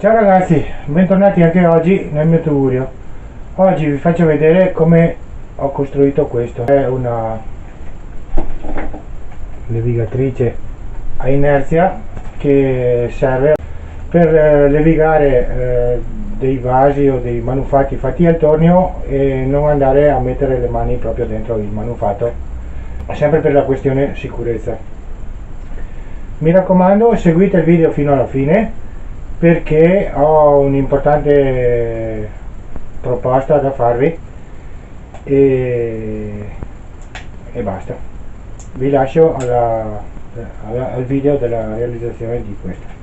Ciao ragazzi, bentornati anche oggi nel mio tugurio. Oggi vi faccio vedere come ho costruito questo. È una levigatrice a inerzia che serve per levigare dei vasi o dei manufatti fatti al tornio e non andare a mettere le mani proprio dentro il manufatto, sempre per la questione sicurezza. Mi raccomando, seguite il video fino alla fine perché ho un'importante proposta da farvi e basta. Vi lascio al video della realizzazione di questo.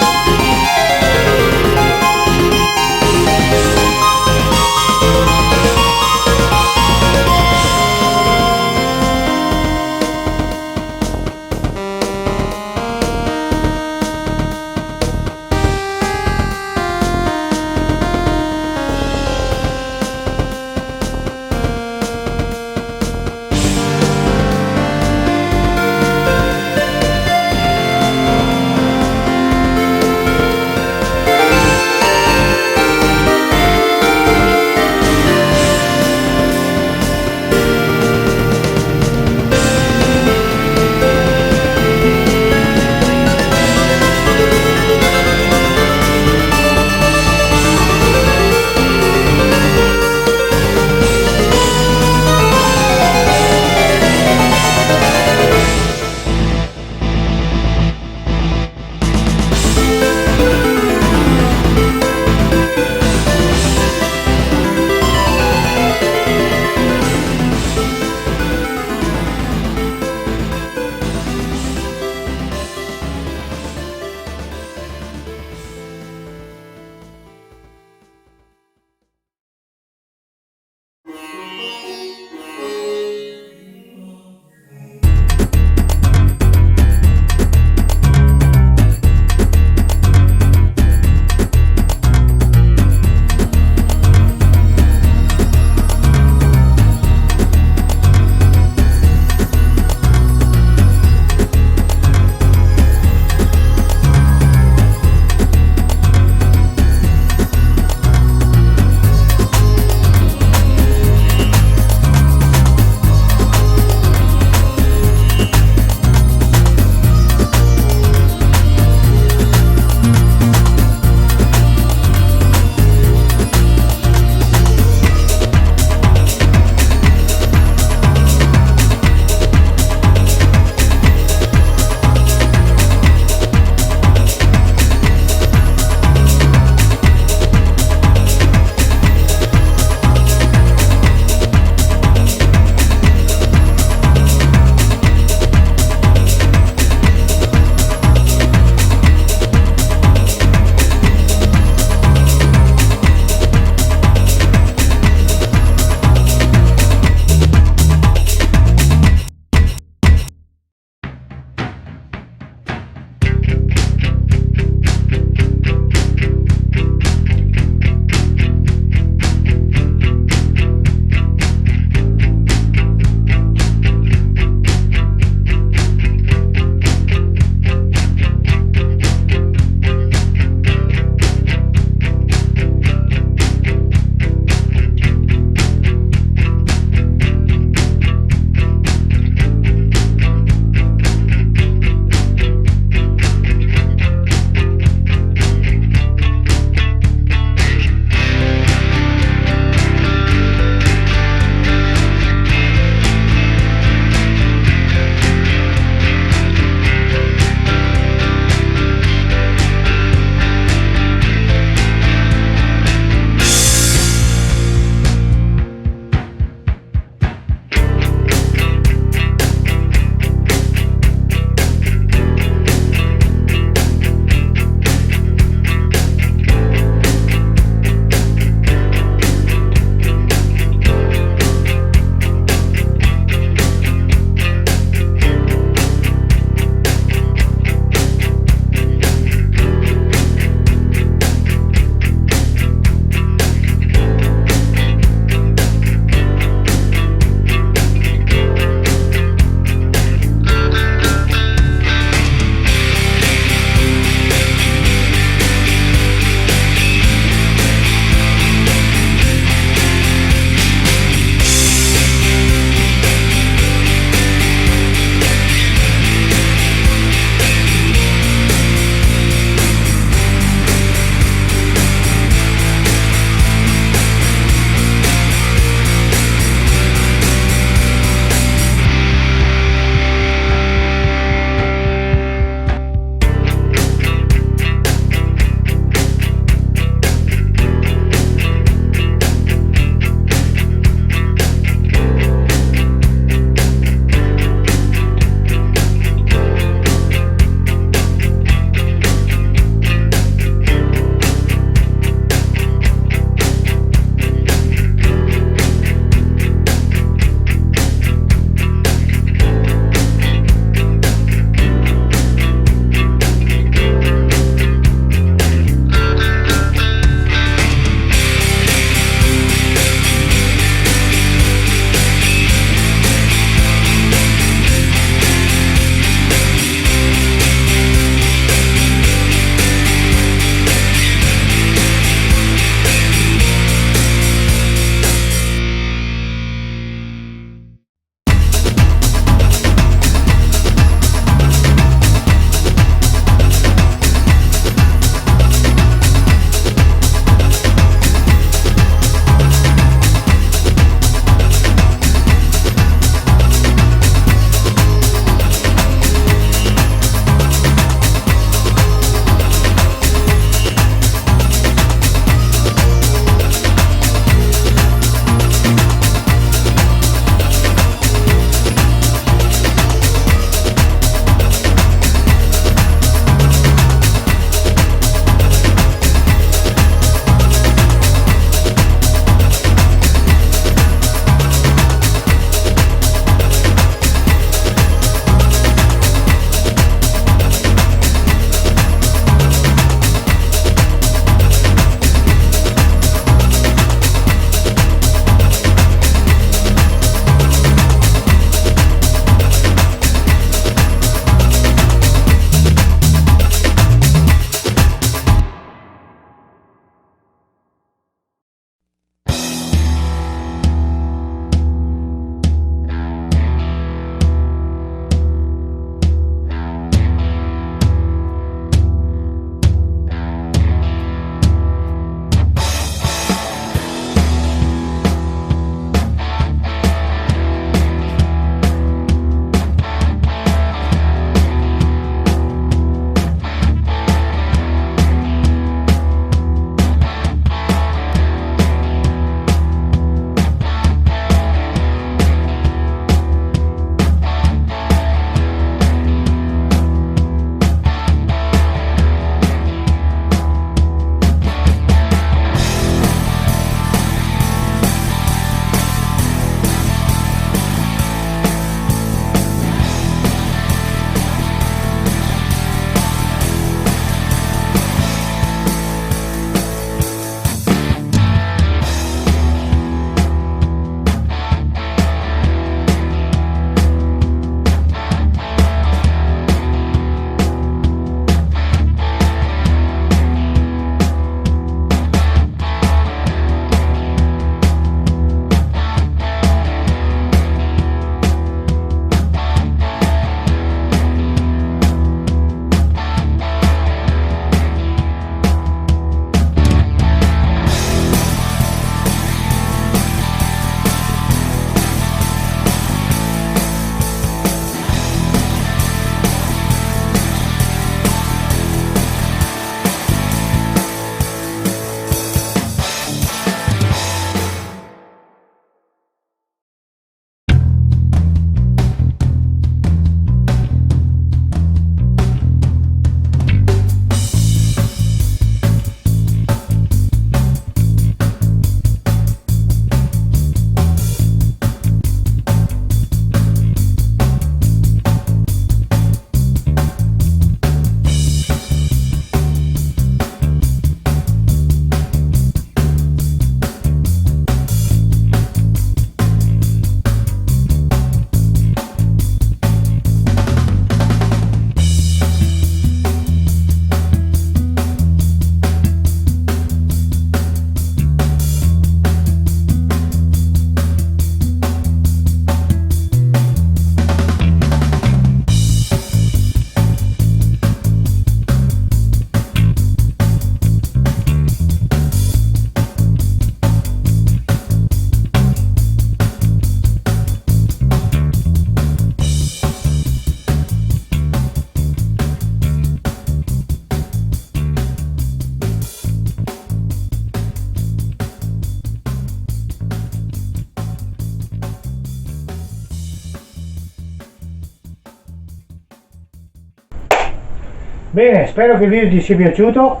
Bene, spero che il video ti sia piaciuto.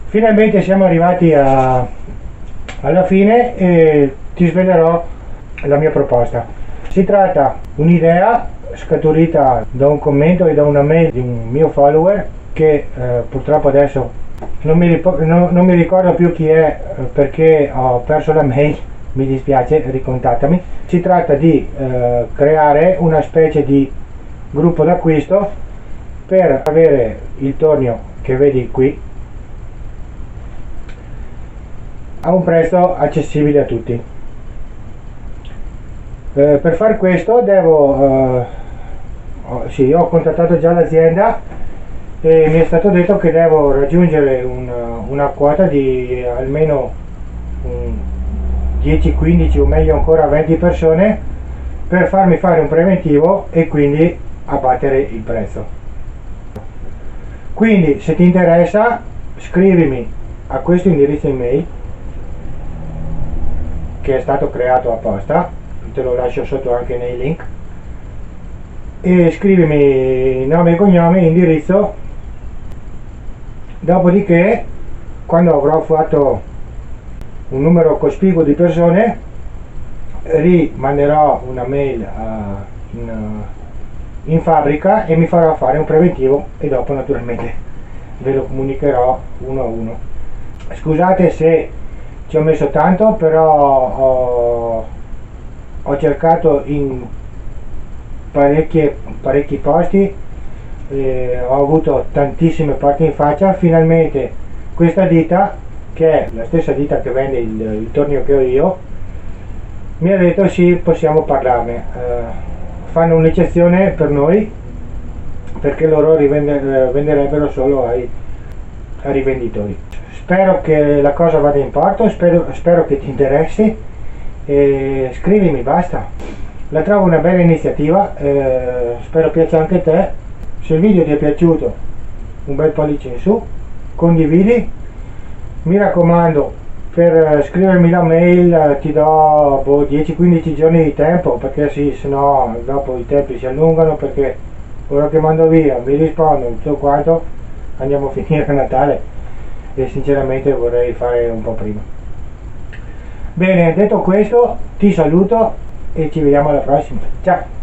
Finalmente siamo arrivati alla fine e ti svelerò la mia proposta. Si tratta di un'idea scaturita da un commento e da una mail di un mio follower che purtroppo adesso non mi ricordo più chi è, perché ho perso la mail, mi dispiace, ricontattami. Si tratta di creare una specie di gruppo d'acquisto per avere il tornio che vedi qui a un prezzo accessibile a tutti. Per fare questo ho contattato già l'azienda e mi è stato detto che devo raggiungere una quota di almeno 10-15 o meglio ancora 20 persone per farmi fare un preventivo e quindi abbattere il prezzo. Quindi se ti interessa scrivimi a questo indirizzo email che è stato creato apposta, te lo lascio sotto anche nei link, e scrivimi nome e cognome, indirizzo. Dopodiché, quando avrò fatto un numero cospicuo di persone, rimanderò una mail in fabbrica e mi farò fare un preventivo e dopo naturalmente ve lo comunicherò uno a uno. Scusate se ci ho messo tanto, però ho cercato in parecchi posti, ho avuto tantissime porte in faccia. Finalmente questa ditta, che è la stessa ditta che vende il tornio che ho io, mi ha detto sì, possiamo parlarne, fanno un'eccezione per noi perché loro venderebbero solo ai rivenditori. Spero che la cosa vada in porto, spero che ti interessi e scrivimi, basta. La trovo una bella iniziativa, spero piaccia anche a te. Se il video ti è piaciuto, un bel pollice in su, condividi. Mi raccomando, per scrivermi la mail ti do 10-15 giorni di tempo, perché sì, se no dopo i tempi si allungano, perché ora che mando via mi rispondo tutto quanto, andiamo a finire a Natale e sinceramente vorrei fare un po' prima. Bene, detto questo ti saluto e ci vediamo alla prossima. Ciao!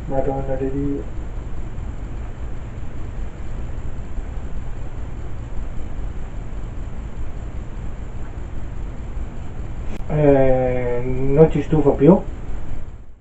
Madonna di Dio. Non ci stufo più.